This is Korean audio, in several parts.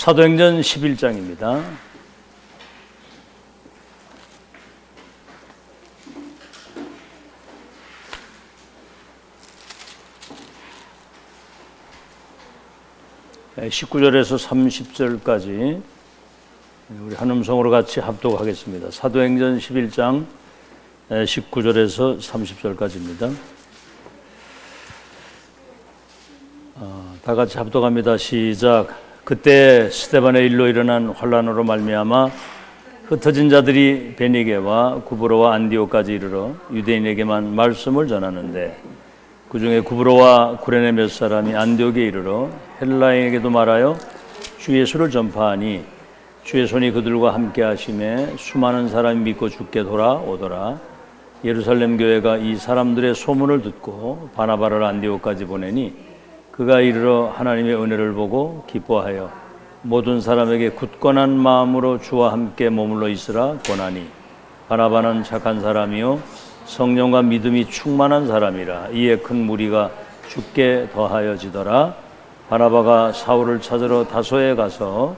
사도행전 11장입니다. 네, 19절에서 30절까지 우리 한 음성으로 같이 합독하겠습니다. 사도행전 11장 19절에서 30절까지입니다. 다 같이 합독합니다. 시작. 그때 스데반의 일로 일어난 환란으로 말미암아 흩어진 자들이 베니게와 구브로와 안디오까지 이르러 유대인에게만 말씀을 전하는데 그 중에 구브로와 구레네 몇 사람이 안디옥에 이르러 헬라인에게도 말하여 주 예수를 전파하니 주의 손이 그들과 함께 하심에 수많은 사람이 믿고 주께 돌아오더라. 예루살렘 교회가 이 사람들의 소문을 듣고 바나바를 안디옥까지 보내니 그가 이르러 하나님의 은혜를 보고 기뻐하여 모든 사람에게 굳건한 마음으로 주와 함께 머물러 있으라 권하니 바나바는 착한 사람이요 성령과 믿음이 충만한 사람이라. 이에 큰 무리가 주께 더하여지더라. 바나바가 사울을 찾으러 다소에 가서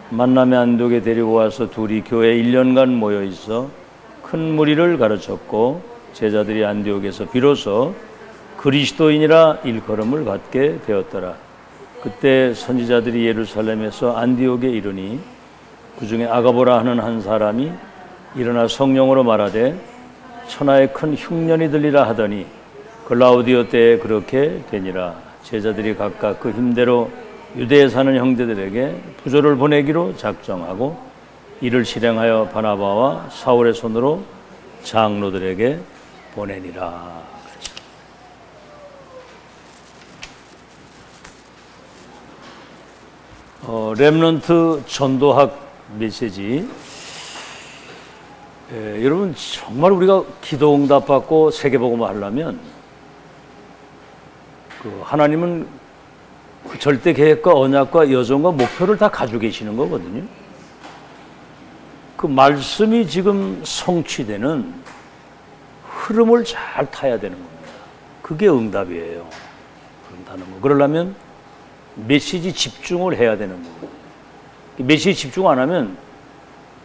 만남의 안독에 데리고 와서 둘이 교회에 1년간 모여 있어 큰 무리를 가르쳤고 제자들이 안디옥에서 비로소 그리스도인이라 일컬음을 받게 되었더라. 그때 선지자들이 예루살렘에서 안디옥에 이르니 그 중에 아가보라 하는 한 사람이 일어나 성령으로 말하되 천하에 큰 흉년이 들리라 하더니 글라우디오 때에 그렇게 되니라. 제자들이 각각 그 힘대로 유대에 사는 형제들에게 부조를 보내기로 작정하고 이를 실행하여 바나바와 사울의 손으로 장로들에게 보내니라. 렘넌트 전도학 메시지. 여러분 정말 우리가 기도 응답 받고 세계복음을 하려면 하나님은 그 절대 계획과 언약과 여정과 목표를 다 가지고 계시는 거거든요. 그 말씀이 지금 성취되는 흐름을 잘 타야 되는 겁니다. 그게 응답이에요. 응답하는 거. 그러려면 메시지 집중을 해야 되는 거고, 메시지 집중 안 하면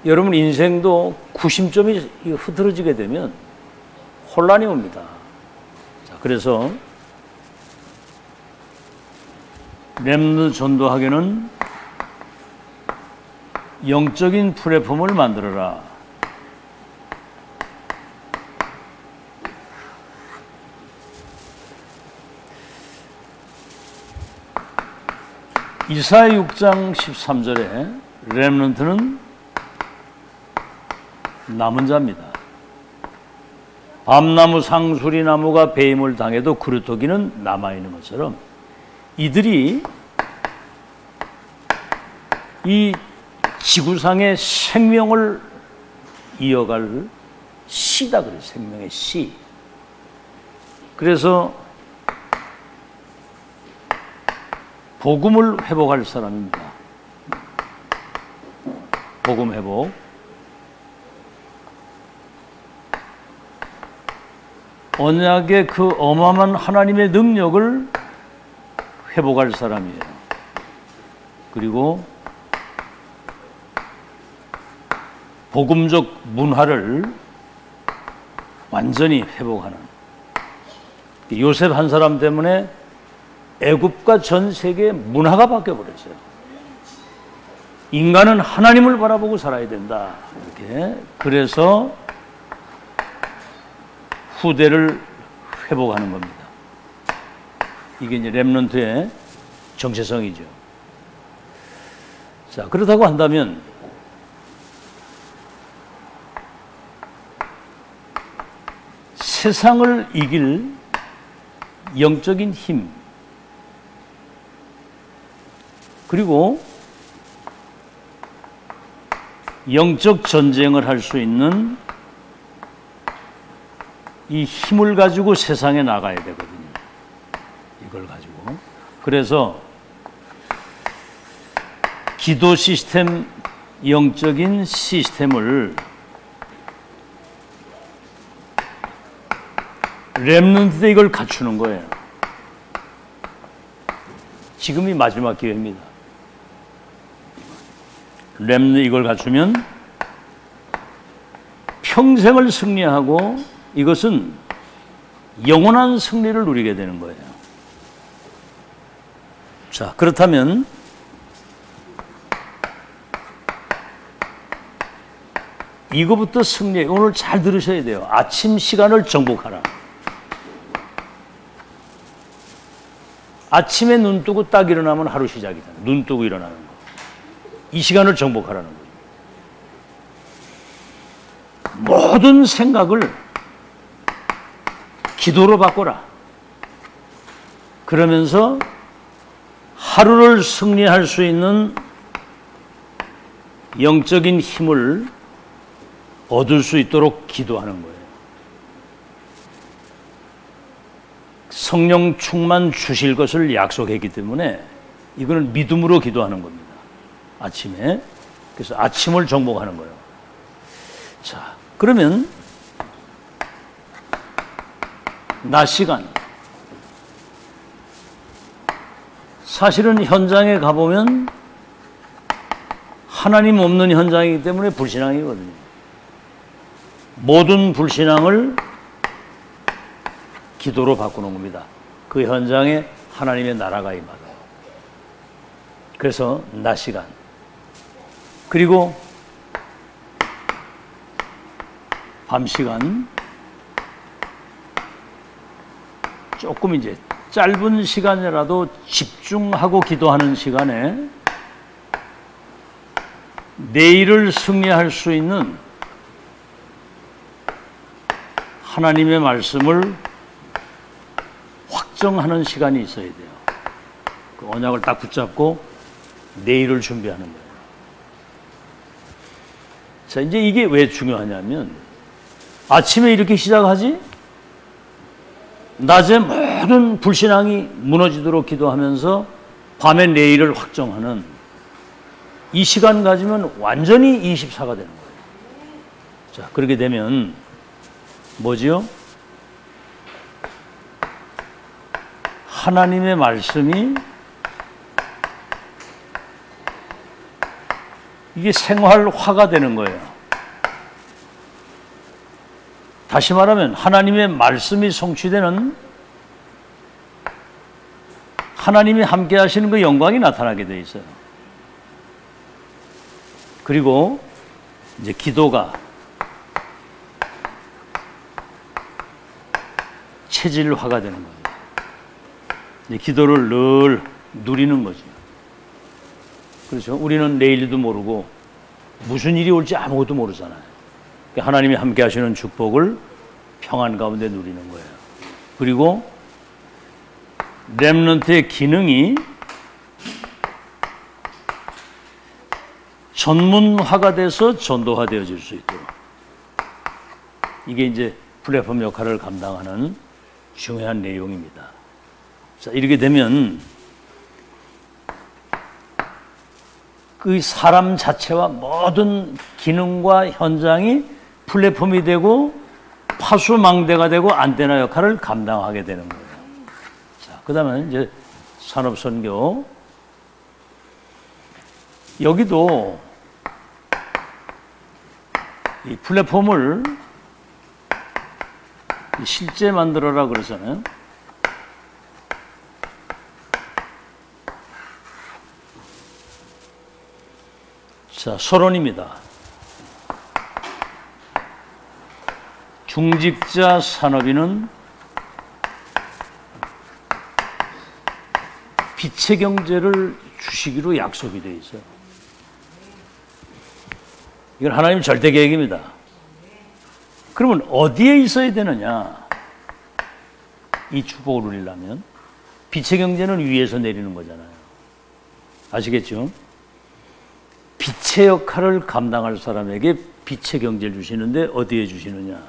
여러분 인생도 구심점이 흐트러지게 되면 혼란이 옵니다. 자, 그래서 렘넌트 전도하기는 영적인 플랫폼을 만들어라. 이사야 6장 13절에 렘넌트는 남은 자입니다. 밤나무 상수리나무가 배임을 당해도 그루터기는 남아있는 것처럼 이들이 이 지구상의 생명을 이어갈 씨다 그래요. 생명의 씨. 그래서 복음을 회복할 사람입니다. 복음 회복. 언약의 그 어마어마한 하나님의 능력을 회복할 사람이에요. 그리고 복음적 문화를 완전히 회복하는. 요셉 한 사람 때문에 애굽과 전 세계 문화가 바뀌어버렸어요. 인간은 하나님을 바라보고 살아야 된다. 이렇게. 그래서 후대를 회복하는 겁니다. 이게 이제 렘넌트의 정체성이죠. 자, 그렇다고 한다면 세상을 이길 영적인 힘, 그리고 영적 전쟁을 할 수 있는 이 힘을 가지고 세상에 나가야 되거든요. 이걸 가지고. 그래서 기도 시스템, 영적인 시스템을 렘넌트 때 이걸 갖추는 거예요. 지금이 마지막 기회입니다. 렘넌트 이걸 갖추면 평생을 승리하고 이것은 영원한 승리를 누리게 되는 거예요. 자, 그렇다면 이거부터 승리. 오늘 잘 들으셔야 돼요. 아침 시간을 정복하라. 아침에 눈 뜨고 딱 일어나면 하루 시작이잖아요. 눈 뜨고 일어나는 거. 이 시간을 정복하라는 거예요. 모든 생각을 기도로 바꿔라. 그러면서 하루를 승리할 수 있는 영적인 힘을 얻을 수 있도록 기도하는 거예요. 성령 충만 주실 것을 약속했기 때문에 이거는 믿음으로 기도하는 겁니다. 아침에. 그래서 아침을 정복하는 거예요. 자, 그러면 낮 시간. 사실은 현장에 가보면 하나님 없는 현장이기 때문에 불신앙이거든요. 모든 불신앙을 기도로 바꾸는 겁니다. 그 현장에 하나님의 나라가 임하다. 그래서 낮 시간. 그리고 밤 시간. 조금 이제 짧은 시간이라도 집중하고 기도하는 시간에 내일을 승리할 수 있는 하나님의 말씀을 확정하는 시간이 있어야 돼요. 그 언약을 딱 붙잡고 내일을 준비하는 거예요. 자, 이제 이게 왜 중요하냐면 아침에 이렇게 시작하지? 낮에 모든 불신앙이 무너지도록 기도하면서 밤에 내일을 확정하는 이 시간 가지면 완전히 24가 되는 거예요. 자, 그렇게 되면 뭐지요? 하나님의 말씀이 이게 생활화가 되는 거예요. 다시 말하면 하나님의 말씀이 성취되는 하나님이 함께 하시는 그 영광이 나타나게 돼 있어요. 그리고 이제 기도가 체질화가 되는 거예요. 이제 기도를 늘 누리는 거죠. 그렇죠? 우리는 내일도 모르고 무슨 일이 올지 아무것도 모르잖아요. 하나님이 함께 하시는 축복을 평안 가운데 누리는 거예요. 그리고 렘넌트의 기능이 전문화가 돼서 전도화되어질 수 있도록. 이게 이제 플랫폼 역할을 감당하는 중요한 내용입니다. 자, 이렇게 되면 그 사람 자체와 모든 기능과 현장이 플랫폼이 되고 파수망대가 되고 안테나 역할을 감당하게 되는 거예요. 자, 그다음에 이제 산업선교. 여기도 이 플랫폼을 실제 만들어라 그러잖아요. 자, 서론입니다. 중직자 산업인은 빛의 경제를 주시기로 약속이 되어 있어요. 이건 하나님 절대 계획입니다. 그러면 어디에 있어야 되느냐? 이 축복을 누리려면 빛의 경제는 위에서 내리는 거잖아요. 아시겠죠? 빛의 역할을 감당할 사람에게 빛의 경제를 주시는데 어디에 주시느냐?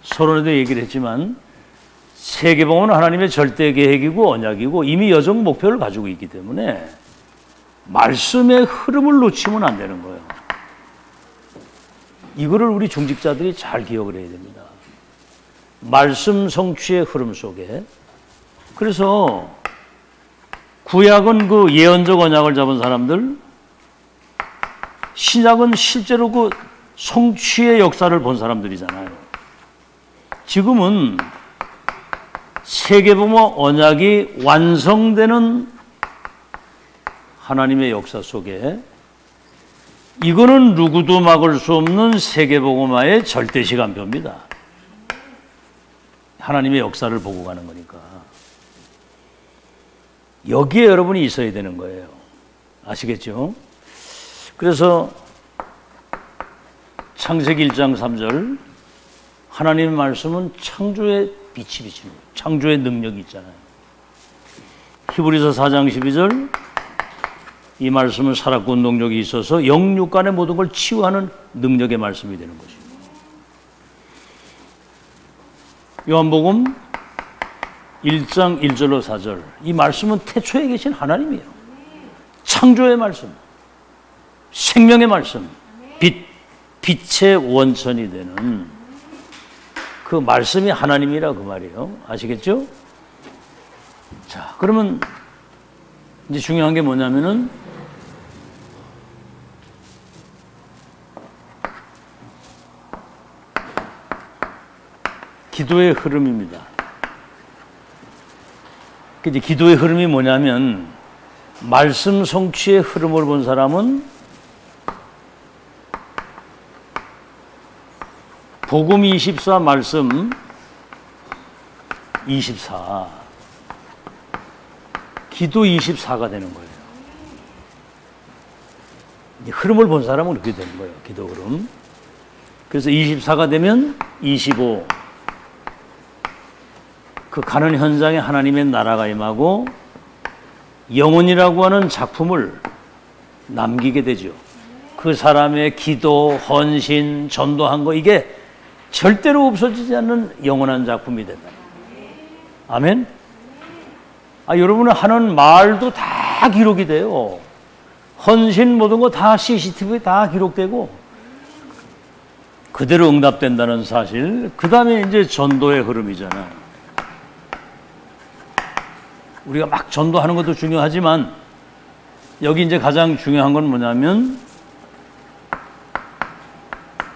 서론에도 얘기를 했지만 세계복음은 하나님의 절대 계획이고 언약이고 이미 여정 목표를 가지고 있기 때문에 말씀의 흐름을 놓치면 안 되는 거예요. 이거를 우리 중직자들이 잘 기억을 해야 됩니다. 말씀 성취의 흐름 속에. 그래서 구약은 그 예언적 언약을 잡은 사람들, 신약은 실제로 그 성취의 역사를 본 사람들이잖아요. 지금은 세계복음 언약이 완성되는 하나님의 역사 속에 이거는 누구도 막을 수 없는 세계복음화의 절대 시간표입니다. 하나님의 역사를 보고 가는 거니까. 여기에 여러분이 있어야 되는 거예요. 아시겠죠? 그래서 창세기 1장 3절 하나님의 말씀은 창조의 빛이 비치는 거예요. 창조의 능력이 있잖아요. 히브리서 4장 12절 이 말씀은 살았고 운동력이 있어서 영육간의 모든 걸 치유하는 능력의 말씀이 되는 것이고, 요한복음 1장 1절로 4절 이 말씀은 태초에 계신 하나님이에요. 창조의 말씀, 생명의 말씀, 빛의 원천이 되는 그 말씀이 하나님이라 그 말이에요. 아시겠죠? 자, 그러면 이제 중요한 게 뭐냐면은 기도의 흐름입니다. 이제 기도의 흐름이 뭐냐면 말씀 성취의 흐름을 본 사람은 복음 24 말씀 24 기도 24가 되는 거예요. 흐름을 본 사람은 그렇게 되는 거예요. 기도 흐름. 그래서 24가 되면 25 그 가는 현장에 하나님의 나라가 임하고 영혼이라고 하는 작품을 남기게 되죠. 그 사람의 기도, 헌신, 전도한 거 이게 절대로 없어지지 않는 영원한 작품이 된다. 아멘? 여러분은 하는 말도 다 기록이 돼요. 헌신 모든 거 다 CCTV에 다 기록되고 그대로 응답된다는 사실. 그 다음에 이제 전도의 흐름이잖아요. 우리가 막 전도하는 것도 중요하지만 여기 이제 가장 중요한 건 뭐냐면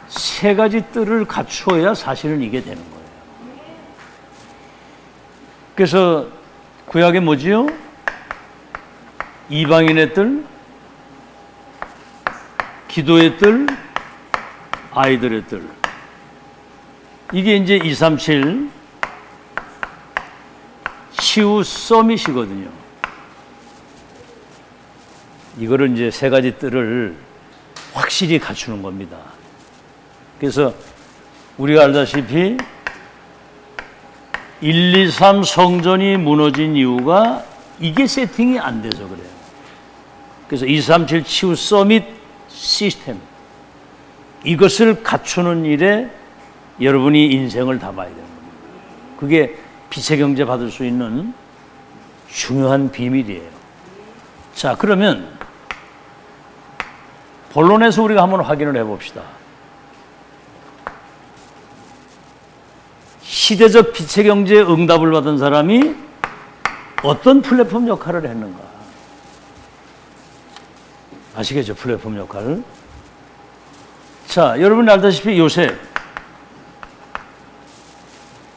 세 가지 뜰을 갖추어야 사실은 이게 되는 거예요. 그래서 구약에 뭐지요? 이방인의 뜰, 기도의 뜰, 아이들의 뜰. 이게 이제 237 치유 서밋이거든요. 이거를 이제 세 가지 뜰을 확실히 갖추는 겁니다. 그래서 우리가 알다시피 1, 2, 3 성전이 무너진 이유가 이게 세팅이 안 돼서 그래요. 그래서 237 치유 서밋 시스템 이것을 갖추는 일에 여러분이 인생을 다 봐야 되는 겁니다. 그게 빛의 경제 받을 수 있는 중요한 비밀이에요. 자, 그러면 본론에서 우리가 한번 확인을 해봅시다. 시대적 빛의 경제에 응답을 받은 사람이 어떤 플랫폼 역할을 했는가? 아시겠죠? 플랫폼 역할을. 자, 여러분이 알다시피 요셉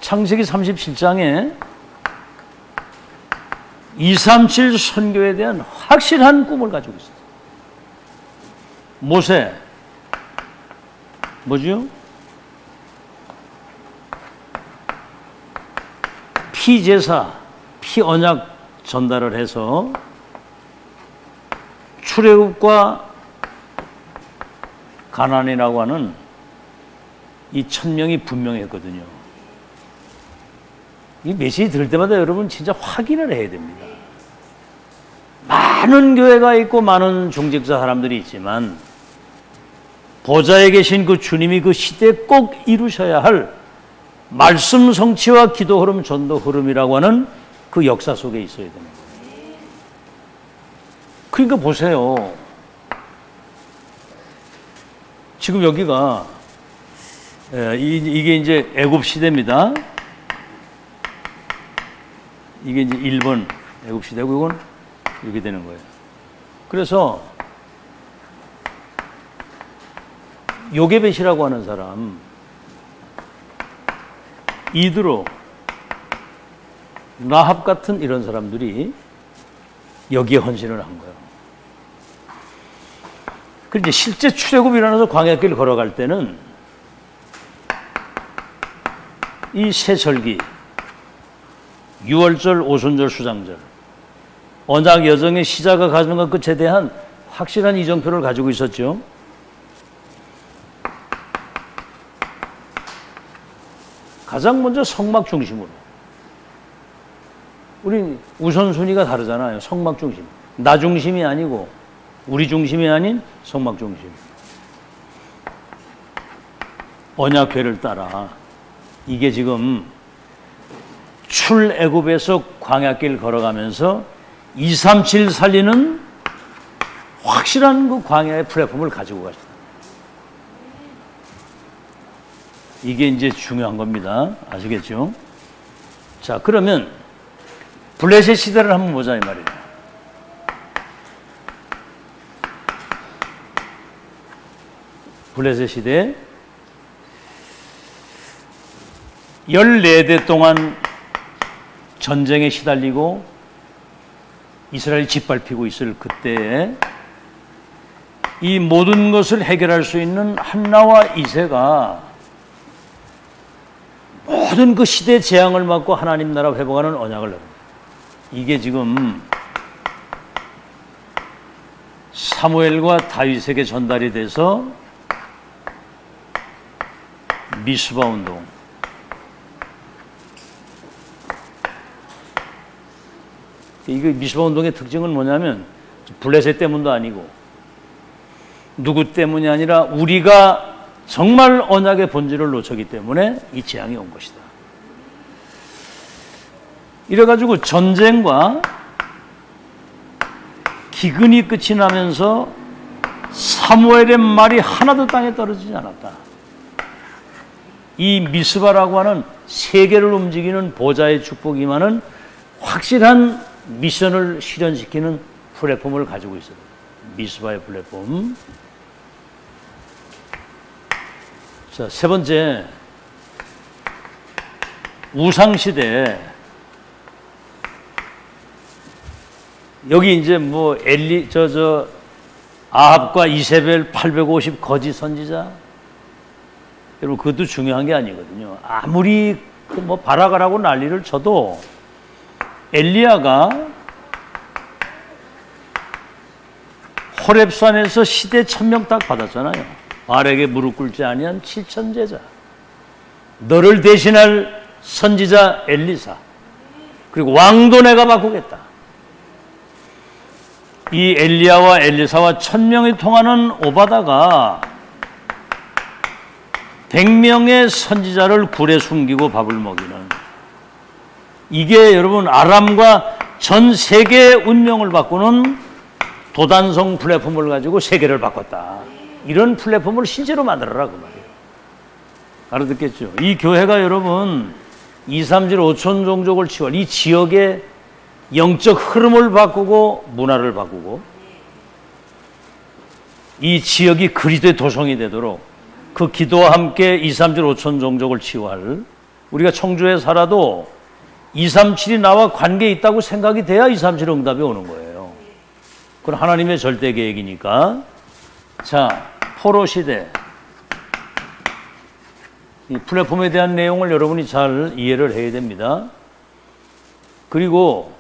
창세기 37장에 237 선교에 대한 확실한 꿈을 가지고 있어요. 모세 뭐죠? 피제사, 피언약 전달을 해서 출애굽과 가나안이라고 하는 이 1000명이 분명했거든요. 이 메시지 들을 때마다 여러분 진짜 확인을 해야 됩니다. 많은 교회가 있고 많은 종직자 사람들이 있지만 보좌에 계신 그 주님이 그 시대에 꼭 이루셔야 할 말씀 성취와 기도 흐름, 전도 흐름이라고 하는 그 역사 속에 있어야 되는 거예요. 그러니까 보세요. 지금 여기가 이게 이제 애굽 시대입니다. 이게 이제 1번 애굽 시대고 이건 이렇게 되는 거예요. 그래서 요게벳이라고 하는 사람, 이드로, 라합 같은 이런 사람들이 여기에 헌신을 한 거예요. 그런데 실제 출애굽이 일어나서 광야길 걸어갈 때는 이 세절기, 유월절, 오순절, 수장절, 언약 여정의 시작과 가정과 끝에 대한 확실한 이정표를 가지고 있었죠. 가장 먼저 성막 중심으로. 우리 우선순위가 다르잖아요. 성막 중심. 나 중심이 아니고 우리 중심이 아닌 성막 중심. 언약궤를 따라. 이게 지금 출애굽에서 광야길 걸어가면서 237 살리는 확실한 그 광야의 플랫폼을 가지고 가시다. 이게 이제 중요한 겁니다. 아시겠죠? 자, 그러면 블레셋 시대를 한번 보자 이 말이에요. 블레셋 시대 14대 동안 전쟁에 시달리고 이스라엘이 짓밟히고 있을 그때에 이 모든 것을 해결할 수 있는 한나와 이세가 모든 그 시대 재앙을 막고 하나님 나라 회복하는 언약을 내립니다. 이게 지금 사무엘과 다윗에게 전달이 돼서 미스바 운동, 이게 미스바 운동의 특징은 뭐냐면 블레셋 때문도 아니고 누구 때문이 아니라 우리가 정말 언약의 본질을 놓쳤기 때문에 이 재앙이 온 것이다. 이래가지고 전쟁과 기근이 끝이 나면서 사무엘의 말이 하나도 땅에 떨어지지 않았다. 이 미스바라고 하는 세계를 움직이는 보좌의 축복이만은 확실한 미션을 실현시키는 플랫폼을 가지고 있어요. 미스바의 플랫폼. 자, 세 번째, 우상시대. 여기 이제 뭐 아합과 이세벨 850 거짓 선지자. 여러분, 그것도 중요한 게 아니거든요. 아무리 뭐 바라가라고 난리를 쳐도 엘리야가 호렙산에서 시대 1000명 딱 받았잖아요. 바알에게 무릎 꿇지 아니한 7천 제자. 너를 대신할 선지자 엘리사. 그리고 왕도 내가 바꾸겠다. 이 엘리야와 엘리사와 1000명이 통하는 오바다가 100명의 선지자를 굴에 숨기고 밥을 먹이는, 이게 여러분 아람과 전 세계의 운명을 바꾸는 도단성 플랫폼을 가지고 세계를 바꿨다. 이런 플랫폼을 실제로 만들어라 그 말이에요. 알아듣겠죠? 이 교회가 여러분 237 5천 종족을 치유할 이 지역의 영적 흐름을 바꾸고 문화를 바꾸고 이 지역이 그리스도의 도성이 되도록 그 기도와 함께 237 5천 종족을 치유할, 우리가 청주에 살아도 237이 나와 관계 있다고 생각이 돼야 237 응답이 오는 거예요. 그건 하나님의 절대 계획이니까. 자, 포로 시대. 이 플랫폼에 대한 내용을 여러분이 잘 이해를 해야 됩니다. 그리고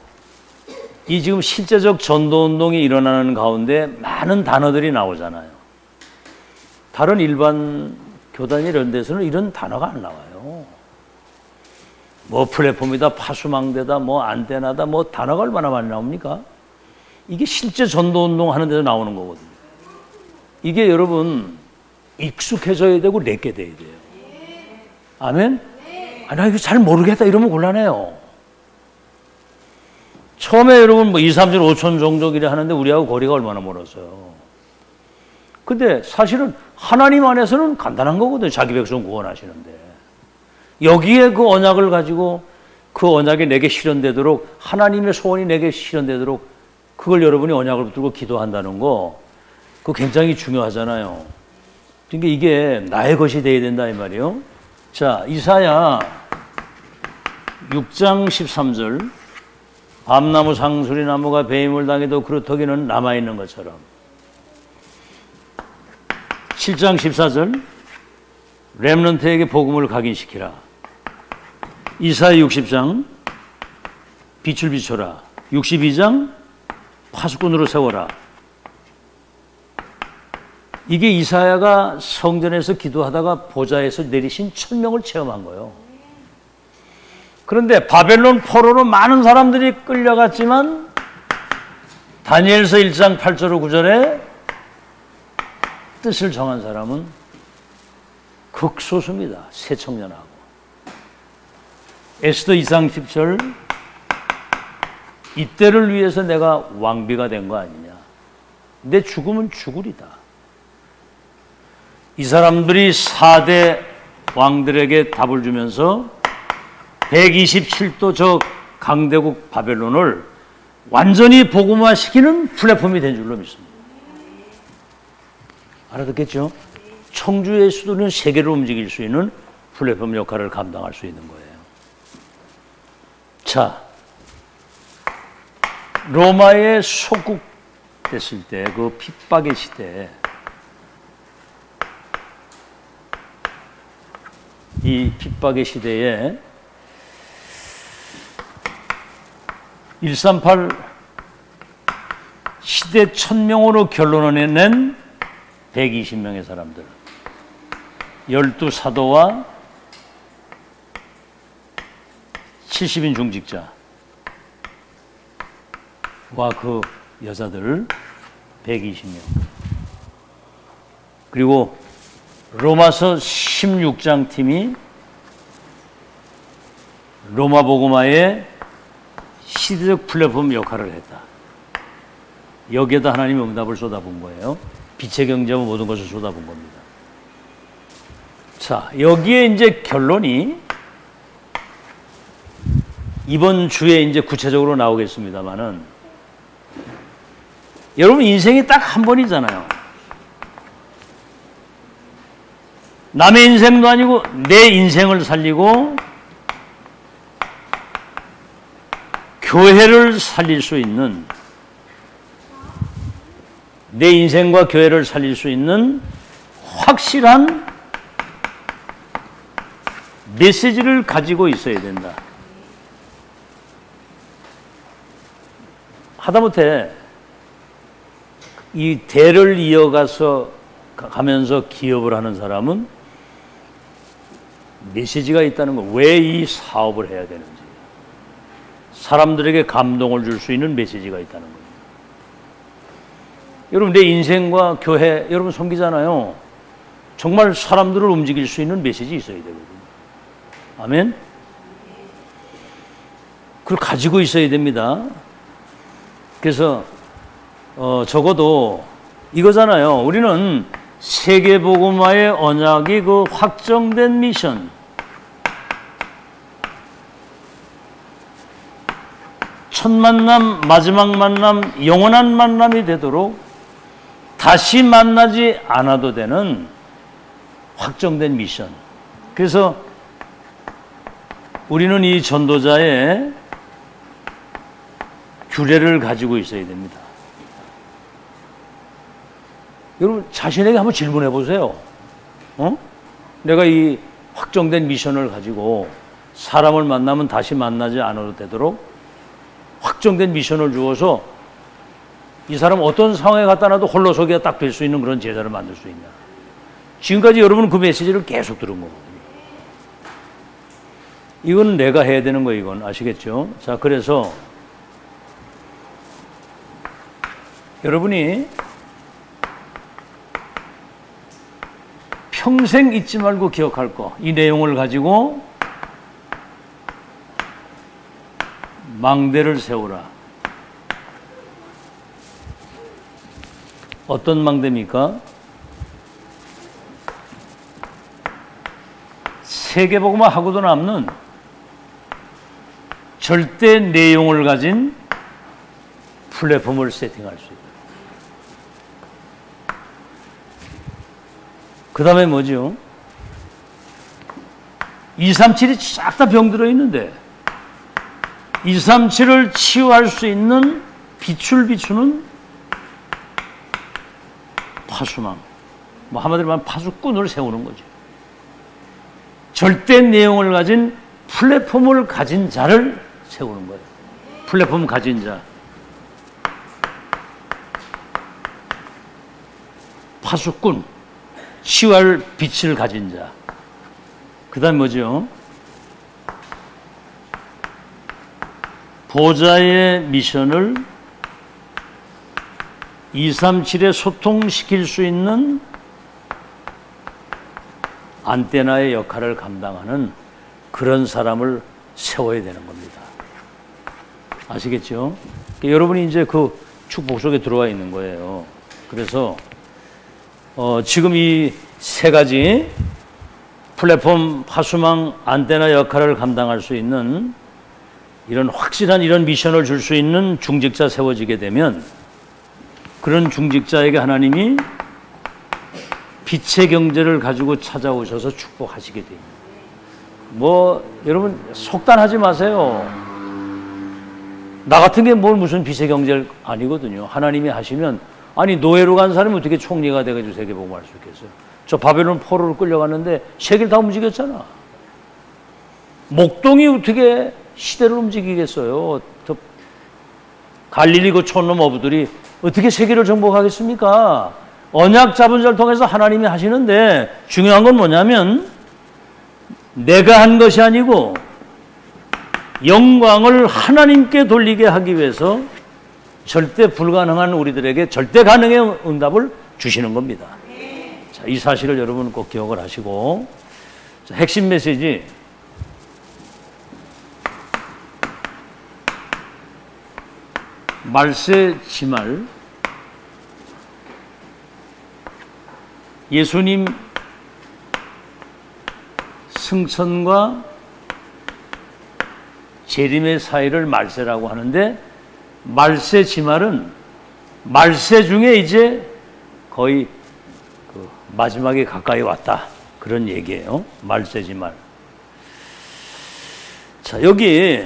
이 지금 실제적 전도운동이 일어나는 가운데 많은 단어들이 나오잖아요. 다른 일반 교단 이런 데서는 이런 단어가 안 나와요. 뭐 플랫폼이다, 파수망대다, 뭐 안테나다, 뭐 단어가 얼마나 많이 나옵니까? 이게 실제 전도운동 하는 데서 나오는 거거든요. 이게 여러분 익숙해져야 되고 내게 돼야 돼요. 아멘? 아, 나 이거 잘 모르겠다 이러면 곤란해요. 처음에 여러분 뭐 2, 3, 7, 5천 종족이라 하는데 우리하고 거리가 얼마나 멀었어요. 근데 사실은 하나님 안에서는 간단한 거거든요. 자기 백성 구원하시는데. 여기에 그 언약을 가지고 그 언약이 내게 실현되도록, 하나님의 소원이 내게 실현되도록 그걸 여러분이 언약을 붙들고 기도한다는 거, 그거 굉장히 중요하잖아요. 그러니까 이게 나의 것이 돼야 된다 이 말이에요. 자, 이사야 6장 13절. 밤나무 상수리 나무가 배임을 당해도 그루터기는 남아있는 것처럼. 7장 14절. 렘넌트에게 복음을 각인시키라. 이사야 60장. 빛을 비춰라. 62장. 파수꾼으로 세워라. 이게 이사야가 성전에서 기도하다가 보좌에서 내리신 천명을 체험한 거예요. 그런데 바벨론 포로로 많은 사람들이 끌려갔지만 다니엘서 1장 8절 9절에 뜻을 정한 사람은 극소수입니다. 새 청년하고. 에스더 2장 10절 이때를 위해서 내가 왕비가 된 거 아니냐. 내 죽음은 죽으리다. 이 사람들이 4대 왕들에게 답을 주면서 127도 저 강대국 바벨론을 완전히 복음화시키는 플랫폼이 된 줄로 믿습니다. 알아듣겠죠? 청주의 수도는 세계를 움직일 수 있는 플랫폼 역할을 감당할 수 있는 거예요. 자, 로마의 속국 됐을 때 그 핍박의 시대에 이 핍박의 시대에 138 시대 천명으로 결론을 낸 120명의 사람들, 12사도와 70인 중직자와 그 여자들 120명, 그리고 로마서 16장 팀이 로마 복음화의 시대적 플랫폼 역할을 했다. 여기에다 하나님이 응답을 쏟아본 거예요. 빛의 경제와 모든 것을 쏟아본 겁니다. 자, 여기에 이제 결론이 이번 주에 이제 구체적으로 나오겠습니다만은, 여러분 인생이 딱 한 번이잖아요. 남의 인생도 아니고 내 인생을 살리고 교회를 살릴 수 있는, 내 인생과 교회를 살릴 수 있는 확실한 메시지를 가지고 있어야 된다. 하다못해 이 대를 이어가서 가면서 기업을 하는 사람은 메시지가 있다는 거, 왜 이 사업을 해야 되는지, 사람들에게 감동을 줄 수 있는 메시지가 있다는 거예요. 여러분, 내 인생과 교회, 여러분 섬기잖아요. 정말 사람들을 움직일 수 있는 메시지 있어야 되거든요. 아멘? 그걸 가지고 있어야 됩니다. 그래서 적어도 이거잖아요. 우리는 세계복음화의 언약이 그 확정된 미션, 첫 만남, 마지막 만남, 영원한 만남이 되도록 다시 만나지 않아도 되는 확정된 미션. 그래서 우리는 이 전도자의 규례를 가지고 있어야 됩니다. 여러분 자신에게 한번 질문해 보세요. 내가 이 확정된 미션을 가지고 사람을 만나면 다시 만나지 않아도 되도록 확정된 미션을 주어서 이 사람 어떤 상황에 갖다 놔도 홀로 서기가 딱 될 수 있는 그런 제자를 만들 수 있냐. 지금까지 여러분은 그 메시지를 계속 들은 거거든요. 이건 내가 해야 되는 거예요. 이건 아시겠죠? 자, 그래서 여러분이 평생 잊지 말고 기억할 거, 이 내용을 가지고 망대를 세우라. 어떤 망대입니까? 세계복음화 하고도 남는 절대 내용을 가진 플랫폼을 세팅할 수 있다. 그 다음에 뭐죠? 237이 싹 다 병들어 있는데 237을 치유할 수 있는 빛을 비추는 파수망, 뭐 한마디로 말하면 파수꾼을 세우는 거죠. 절대 내용을 가진 플랫폼을 가진 자를 세우는 거예요. 플랫폼 가진 자. 파수꾼, 치유할 빛을 가진 자. 그 다음 뭐죠? 보좌의 미션을 237에 소통시킬 수 있는 안테나의 역할을 감당하는 그런 사람을 세워야 되는 겁니다. 아시겠죠? 여러분이 이제 그 축복 속에 들어와 있는 거예요. 그래서 지금 이 세 가지 플랫폼, 파수망, 안테나 역할을 감당할 수 있는 이런 확실한 이런 미션을 줄 수 있는 중직자 세워지게 되면 그런 중직자에게 하나님이 빛의 경제를 가지고 찾아오셔서 축복하시게 됩니다. 뭐 여러분 속단하지 마세요. 나 같은 게 뭘 무슨 빛의 경제 아니거든요. 하나님이 하시면 아니 노예로 간 사람이 어떻게 총리가 돼가지고 세계복음할 수 있겠어요. 저 바벨론 포로로 끌려갔는데 세계를 다 움직였잖아. 목동이 어떻게 시대를 움직이겠어요. 저 갈릴리 그 촌놈 어부들이 어떻게 세계를 정복하겠습니까? 언약 잡은 자를 통해서 하나님이 하시는데 중요한 건 뭐냐면 내가 한 것이 아니고 영광을 하나님께 돌리게 하기 위해서 절대 불가능한 우리들에게 절대 가능의 응답을 주시는 겁니다. 자, 이 사실을 여러분 꼭 기억을 하시고 자, 핵심 메시지 말세 지말 예수님 승천과 재림의 사이를 말세라고 하는데 말세 지말은 말세 중에 이제 거의 그 마지막에 가까이 왔다 그런 얘기예요. 말세 지말. 자, 여기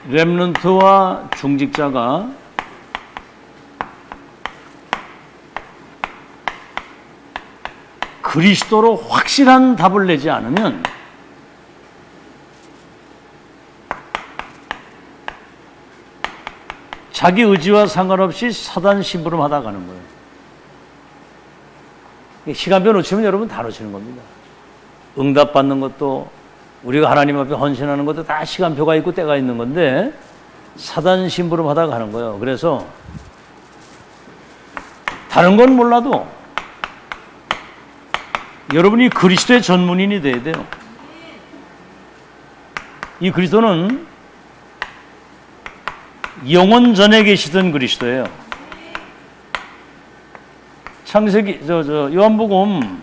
렘넌트와 중직자가 그리스도로 확실한 답을 내지 않으면 자기 의지와 상관없이 사단 심부름 하다 가는 거예요. 시간표 놓치면 여러분 다 놓치는 겁니다. 응답받는 것도 우리가 하나님 앞에 헌신하는 것도 다 시간표가 있고 때가 있는 건데 사단 심부름 하다 가는 거예요. 그래서 다른 건 몰라도 여러분이 그리스도의 전문인이 돼야 돼요. 이 그리스도는 영원 전에 계시던 그리스도예요. 창세기 요한복음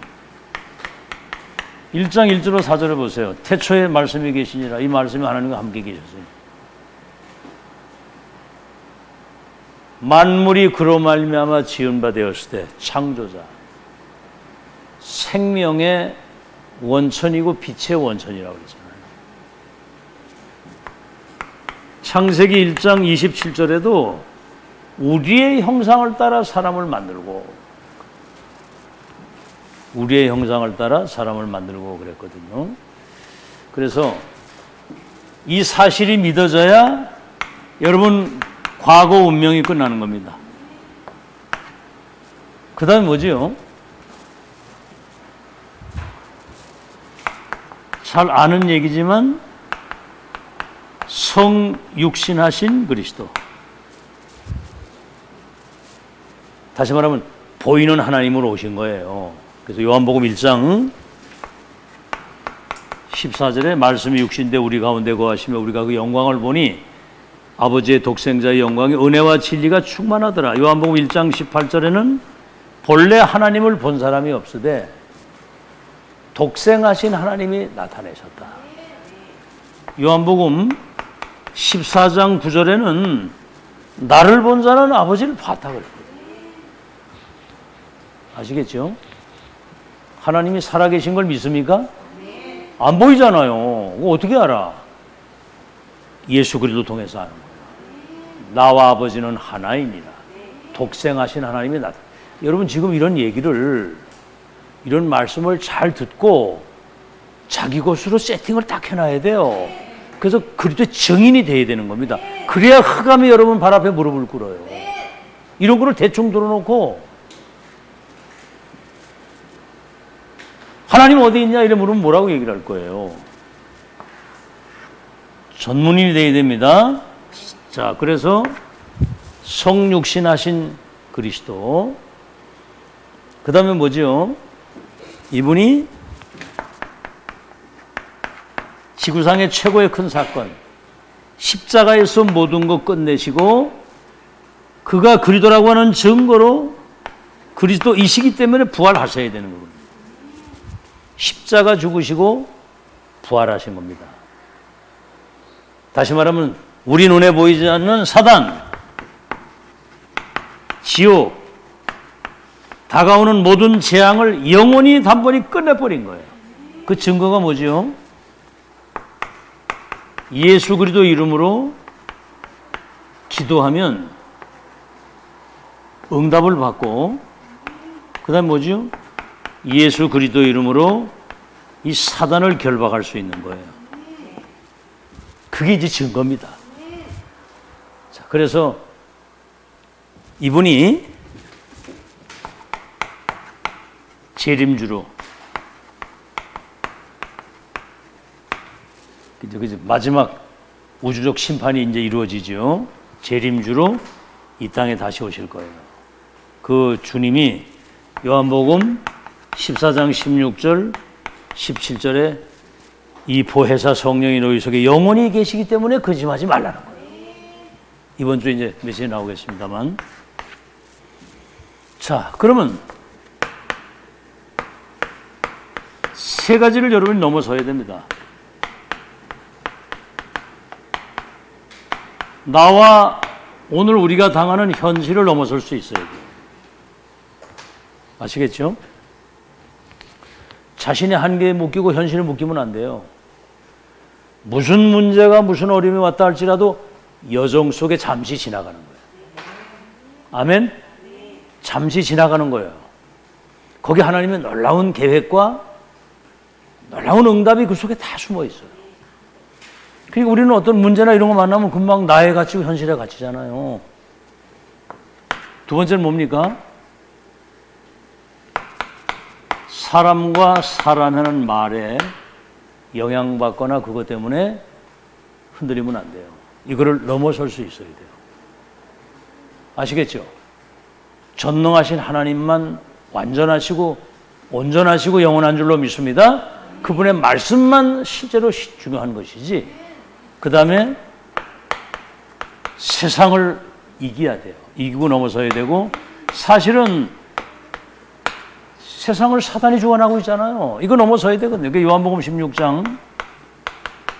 1장 1절로 4절을 보세요. 태초에 말씀이 계시니라. 이 말씀이 하나님과 함께 계셨어요. 만물이 그로 말미암아 지은 바 되었을 때 창조자 생명의 원천이고 빛의 원천이라고 그랬잖아요. 창세기 1장 27절에도 우리의 형상을 따라 사람을 만들고 우리의 형상을 따라 사람을 만들고 그랬거든요. 그래서 이 사실이 믿어져야 여러분 과거 운명이 끝나는 겁니다. 그 다음에 뭐지요? 잘 아는 얘기지만 성육신하신 그리스도. 다시 말하면 보이는 하나님으로 오신 거예요. 그래서 요한복음 1장 14절에 말씀이 육신되 우리 가운데 거하시며 우리가 그 영광을 보니 아버지의 독생자의 영광이 은혜와 진리가 충만하더라. 요한복음 1장 18절에는 본래 하나님을 본 사람이 없으되 독생하신 하나님이 나타내셨다. 요한복음 14장 9절에는 나를 본 자는 아버지를 봤다 그랬거든요. 아시겠죠? 하나님이 살아계신 걸 믿습니까? 안 보이잖아요. 어떻게 알아? 예수 그리스도 통해서 아는 거예요. 나와 아버지는 하나이니라. 독생하신 하나님이 나타. 여러분 지금 이런 얘기를, 이런 말씀을 잘 듣고 자기 것으로 세팅을 딱 해놔야 돼요. 그래서 그리스도의 증인이 돼야 되는 겁니다. 그래야 흑암이 여러분 발 앞에 무릎을 꿇어요. 이런 거를 대충 들어놓고 하나님 어디 있냐 이래 물으면 뭐라고 얘기를 할 거예요. 전문인이 돼야 됩니다. 자, 그래서 성육신하신 그리스도. 그 다음에 뭐죠? 이분이 지구상의 최고의 큰 사건, 십자가에서 모든 것 끝내시고 그가 그리스도라고 하는 증거로 그리스도이시기 때문에 부활하셔야 되는 거거든요. 십자가 죽으시고 부활하신 겁니다. 다시 말하면 우리 눈에 보이지 않는 사단, 지옥, 다가오는 모든 재앙을 영원히 단번에 끝내버린 거예요. 그 증거가 뭐죠? 예수 그리스도 이름으로 기도하면 응답을 받고, 그 다음 뭐죠? 예수 그리스도 이름으로 이 사단을 결박할 수 있는 거예요. 그게 이제 증거입니다. 자, 그래서 이분이 재림주로 이제 마지막 우주적 심판이 이제 이루어지죠. 재림주로 이 땅에 다시 오실 거예요. 그 주님이 요한복음 14장 16절 17절에 이 보혜사 성령이 너희 속에 영원히 계시기 때문에 거짓말하지 말라는 거예요. 이번 주에 이제 메시지 나오겠습니다만. 자, 그러면 세 가지를 여러분이 넘어서야 됩니다. 나와 오늘 우리가 당하는 현실을 넘어설 수 있어야 돼요. 아시겠죠? 자신의 한계에 묶이고 현실에 묶이면 안 돼요. 무슨 문제가 무슨 어려움이 왔다 할지라도 여정 속에 잠시 지나가는 거예요. 아멘? 잠시 지나가는 거예요. 거기 하나님의 놀라운 계획과 놀라운 응답이 그 속에 다 숨어 있어요. 그리고 우리는 어떤 문제나 이런 거 만나면 금방 나에 갇히고 현실에 갇히잖아요. 두 번째는 뭡니까? 사람과 사람하는 말에 영향받거나 그것 때문에 흔들리면 안 돼요. 이거를 넘어설 수 있어야 돼요. 아시겠죠? 전능하신 하나님만 완전하시고 온전하시고 영원한 줄로 믿습니다. 그분의 말씀만 실제로 중요한 것이지, 그 다음에 세상을 이겨야 돼요. 이기고 넘어서야 되고, 사실은 세상을 사단이 주관하고 있잖아요. 이거 넘어서야 되거든요. 그러니까 요한복음 16장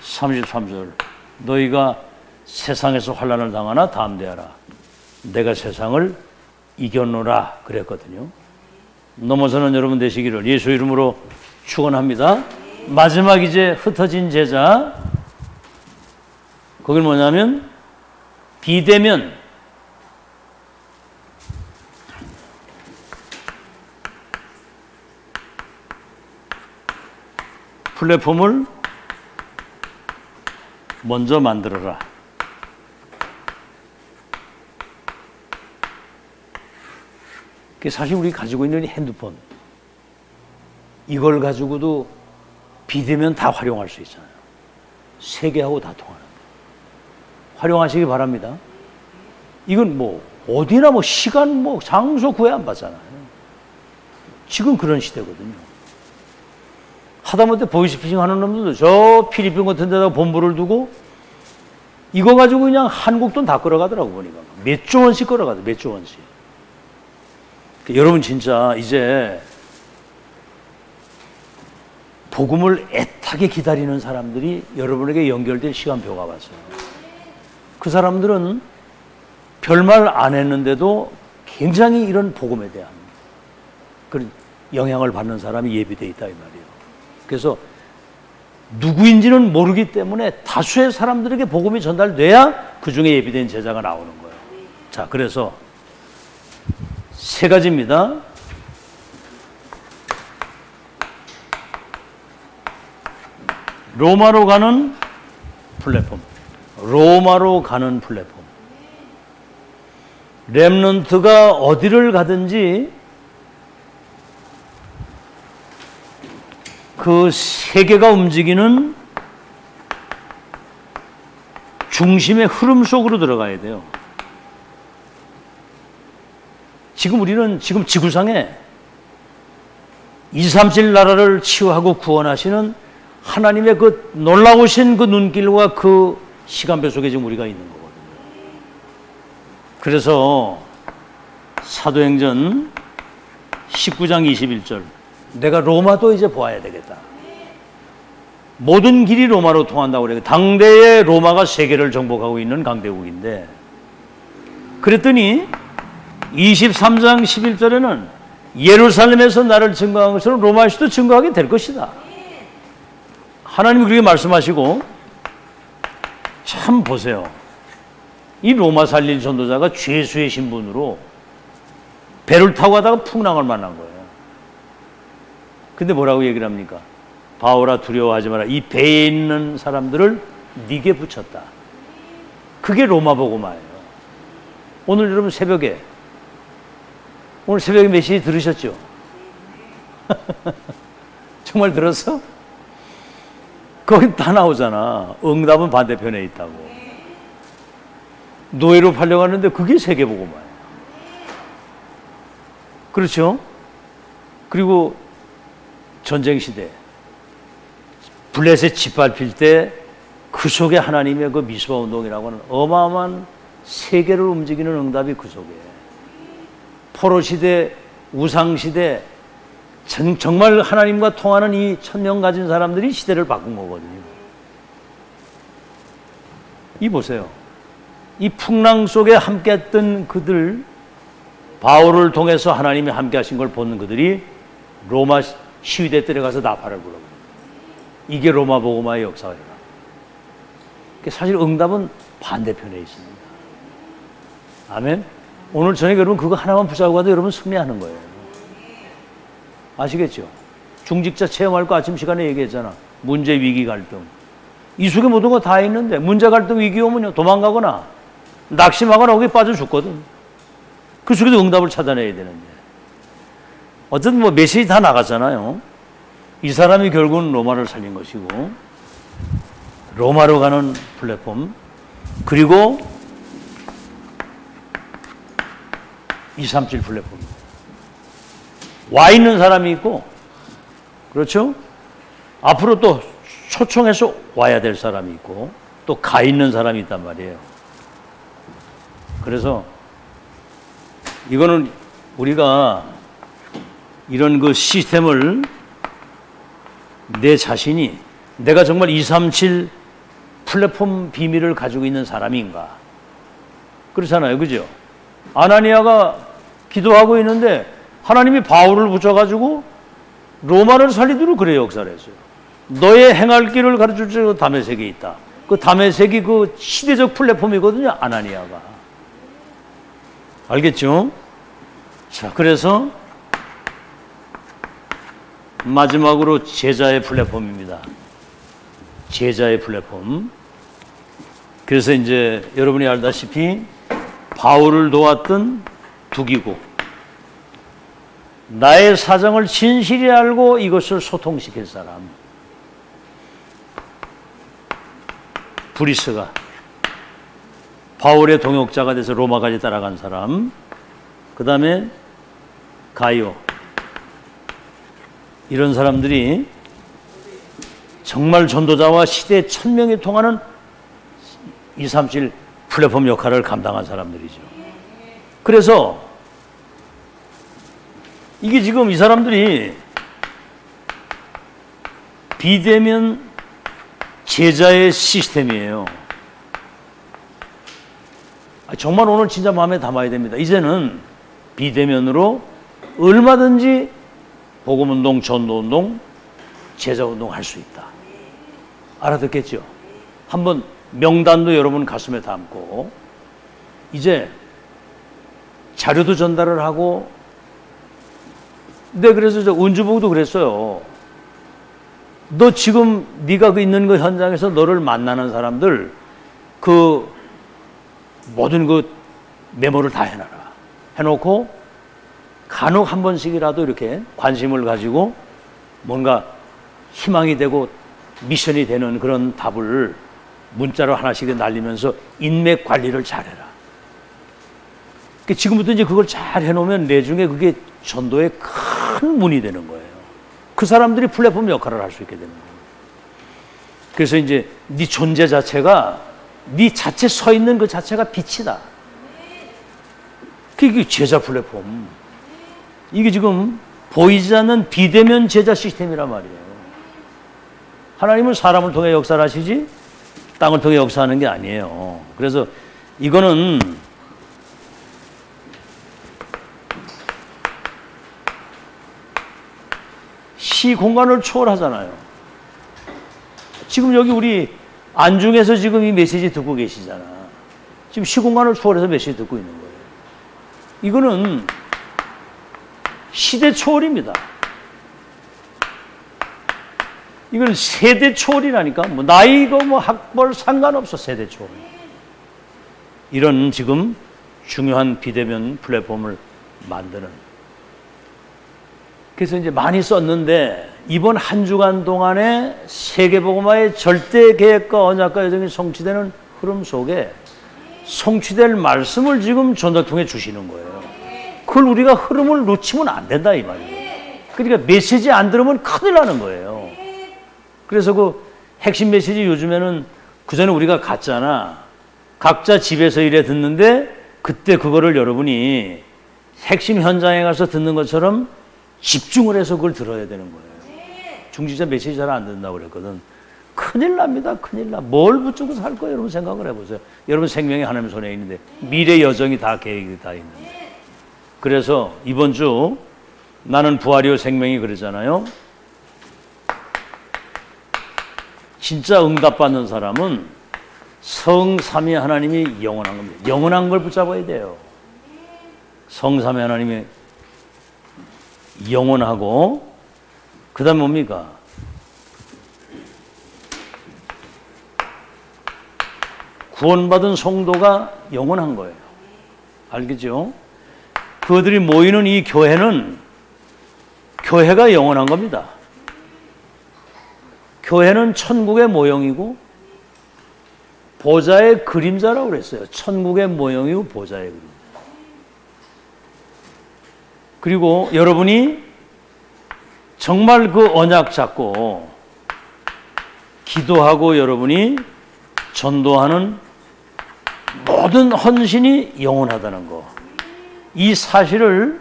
33절 너희가 세상에서 환난을 당하나 담대하라. 내가 세상을 이겨노라 그랬거든요. 넘어서는 여러분 되시기를 예수 이름으로 축원합니다. 마지막 이제 흩어진 제자, 거긴 뭐냐면 비대면, 플랫폼을 먼저 만들어라. 사실 우리 가지고 있는 핸드폰, 이걸 가지고도 비대면 다 활용할 수 있잖아요. 세계하고 다 통하는데. 활용하시기 바랍니다. 이건 뭐 어디나 뭐 시간 뭐 장소 구애 안 받잖아요. 지금 그런 시대거든요. 하다못해 보이스피싱 하는 놈들도 저 필리핀 같은 데다가 본부를 두고 이거 가지고 그냥 한국 돈 다 끌어가더라고 보니까. 몇 조 원씩 끌어가더라고, 몇 조 원씩. 여러분 진짜 이제 복음을 애타게 기다리는 사람들이 여러분에게 연결될 시간표가 왔어요. 그 사람들은 별말 안 했는데도 굉장히 이런 복음에 대한 그런 영향을 받는 사람이 예비되어 있다 이 말이에요. 그래서 누구인지는 모르기 때문에 다수의 사람들에게 복음이 전달돼야 그 중에 예비된 제자가 나오는 거예요. 자, 그래서 세 가지입니다. 로마로 가는 플랫폼. 로마로 가는 플랫폼. 렘넌트가 어디를 가든지 그 세계가 움직이는 중심의 흐름 속으로 들어가야 돼요. 지금 우리는 지금 지구상에 237 나라를 치유하고 구원하시는 하나님의 그 놀라우신 그 눈길과 그 시간표 속에 지금 우리가 있는 거거든요. 그래서 사도행전 19장 21절 내가 로마도 이제 보아야 되겠다. 모든 길이 로마로 통한다고 그래요. 당대의 로마가 세계를 정복하고 있는 강대국인데 그랬더니 23장 11절에는 예루살렘에서 나를 증거한 것처럼 로마에서도 증거하게 될 것이다. 하나님이 그렇게 말씀하시고 참 보세요. 이 로마 살린 전도자가 죄수의 신분으로 배를 타고 가다가 풍랑을 만난 거예요. 근데 뭐라고 얘기를 합니까? 바울아 두려워하지 마라. 이 배에 있는 사람들을 네게 붙였다. 그게 로마 복음화예요. 오늘 여러분 새벽에 메시지 들으셨죠? 정말 들었어? 거기 다 나오잖아. 응답은 반대편에 있다고. 노예로 팔려가는데 그게 세계복음화예요. 그렇죠? 그리고 전쟁 시대 블레셋 짓밟힐 때 그 속에 하나님의 그 미스바 운동이라고 하는 어마어마한 세계를 움직이는 응답이 그 속에 포로 시대, 우상 시대 정말 하나님과 통하는 이 천명 가진 사람들이 시대를 바꾼 거거든요. 이 보세요. 이 풍랑 속에 함께했던 그들 바울을 통해서 하나님이 함께하신 걸 보는 그들이 로마 시위대 때 가서 나팔을 불어요. 이게 로마 복음화의 역사예요. 사실 응답은 반대편에 있습니다. 아멘. 오늘 저녁에 여러분 그거 하나만 붙잡고 가도 여러분 승리하는 거예요. 아시겠죠? 중직자 체험할 거 아침 시간에 얘기했잖아. 문제, 위기, 갈등. 이 속에 모든 거 다 있는데 문제, 갈등, 위기 오면요 도망가거나 낙심하거나 거기에 빠져 죽거든. 그 속에도 응답을 찾아내야 되는데 어쨌든 뭐 메시지 다 나갔잖아요. 이 사람이 결국은 로마를 살린 것이고 로마로 가는 플랫폼 그리고 237 플랫폼 와 있는 사람이 있고 그렇죠? 앞으로 또 초청해서 와야 될 사람이 있고 또 가 있는 사람이 있단 말이에요. 그래서 이거는 우리가 이런 그 시스템을 내 자신이 내가 정말 237 플랫폼 비밀을 가지고 있는 사람인가? 그렇잖아요. 그죠? 아나니아가 기도하고 있는데 하나님이 바울을 붙여가지고 로마를 살리도록 그래 역사를 했어요. 너의 행할 길을 가르쳐줄 줄 다메섹에 있다. 그 다메섹이 그 시대적 플랫폼이거든요. 아나니아가. 알겠죠? 자, 그래서 마지막으로 제자의 플랫폼입니다. 제자의 플랫폼. 그래서 이제 여러분이 알다시피 바울을 도왔던 두기고 나의 사정을 진실히 알고 이것을 소통시킬 사람 브리스가 바울의 동역자가 돼서 로마까지 따라간 사람 그 다음에 가이오 이런 사람들이 정말 전도자와 시대 천명이 통하는 237 플랫폼 역할을 감당한 사람들이죠. 그래서 이게 지금 이 사람들이 비대면 제자의 시스템이에요. 정말 오늘 진짜 마음에 담아야 됩니다. 이제는 비대면으로 얼마든지 복음운동, 전도운동, 제자운동 할 수 있다. 알아듣겠죠? 한번 명단도 여러분 가슴에 담고 이제 자료도 전달을 하고 그래서 저 은주보도 그랬어요. 너 지금 네가 그 있는 그 현장에서 너를 만나는 사람들 그 모든 그 메모를 다 해놔라. 해놓고 간혹 한 번씩이라도 이렇게 관심을 가지고 뭔가 희망이 되고 미션이 되는 그런 답을 문자로 하나씩 날리면서 인맥 관리를 잘해라. 지금부터 이제 그걸 잘 해놓으면 내중에 그게 전도에 큰 문이 되는 거예요. 그 사람들이 플랫폼 역할을 할 수 있게 되는 거예요. 그래서 이제 네 존재 자체가 네 자체 서 있는 그 자체가 빛이다. 그게 제자 플랫폼. 이게 지금 보이지 않는 비대면 제자 시스템이란 말이에요. 하나님은 사람을 통해 역사를 하시지 땅을 통해 역사하는 게 아니에요. 그래서 이거는 시 공간을 초월하잖아요. 지금 여기 우리 안중에서 지금 이 메시지 듣고 계시잖아. 지금 시 공간을 초월해서 메시지 듣고 있는 거예요. 이거는 시대 초월입니다. 이건 세대 초월이라니까. 뭐 나이고 뭐 학벌 상관없어. 세대 초월. 이런 지금 중요한 비대면 플랫폼을 만드는. 그래서 이제 많이 썼는데 이번 한 주간 동안에 세계복음화의 절대 계획과 언약과 여정이 성취되는 흐름 속에 성취될 말씀을 지금 전도 통해 주시는 거예요. 그걸 우리가 흐름을 놓치면 안 된다 이 말이에요. 그러니까 메시지 안 들으면 큰일 나는 거예요. 그래서 그 핵심 메시지 요즘에는 그전에 우리가 갔잖아. 각자 집에서 일해 듣는데 그때 그거를 여러분이 핵심 현장에 가서 듣는 것처럼 집중을 해서 그걸 들어야 되는 거예요. 중지자 메시지 잘 안 듣는다고 그랬거든. 큰일 납니다. 큰일 나. 뭘 붙잡고 살 거예요? 여러분 생각을 해보세요. 여러분 생명이 하나님 손에 있는데 미래 여정이 다 계획이 다 있는데. 그래서 이번 주 나는 부활이요 생명이 그러잖아요. 진짜 응답받는 사람은 성삼위 하나님이 영원한 겁니다. 영원한 걸 붙잡아야 돼요. 성삼위 하나님이 영원하고 그 다음 뭡니까? 구원받은 성도가 영원한 거예요. 알겠죠? 그들이 모이는 이 교회는 교회가 영원한 겁니다. 교회는 천국의 모형이고 보좌의 그림자라고 그랬어요. 천국의 모형이고 보좌의 그림자. 그리고 여러분이 정말 그 언약 잡고 기도하고 여러분이 전도하는 모든 헌신이 영원하다는 거. 이 사실을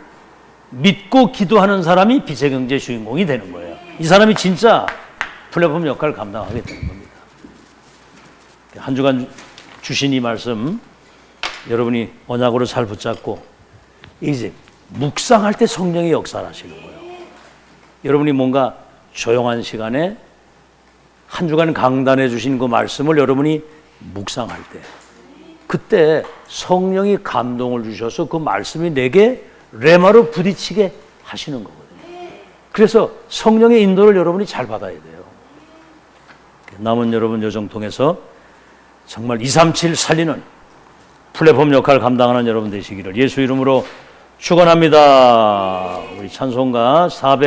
믿고 기도하는 사람이 빛의 경제 주인공이 되는 거예요. 이 사람이 진짜 플랫폼 역할을 감당하게 되는 겁니다. 한 주간 주신 이 말씀 여러분이 언약으로 잘 붙잡고 이제 묵상할 때 성령이 역사를 하시는 거예요. 여러분이 뭔가 조용한 시간에 한 주간 강단해 주신 그 말씀을 여러분이 묵상할 때 그때 성령이 감동을 주셔서 그 말씀이 내게 레마로 부딪히게 하시는 거거든요. 그래서 성령의 인도를 여러분이 잘 받아야 돼요. 남은 여러분 여정 통해서 정말 237 살리는 플랫폼 역할을 감당하는 여러분 되시기를 예수 이름으로 축원합니다. 우리 찬송가 400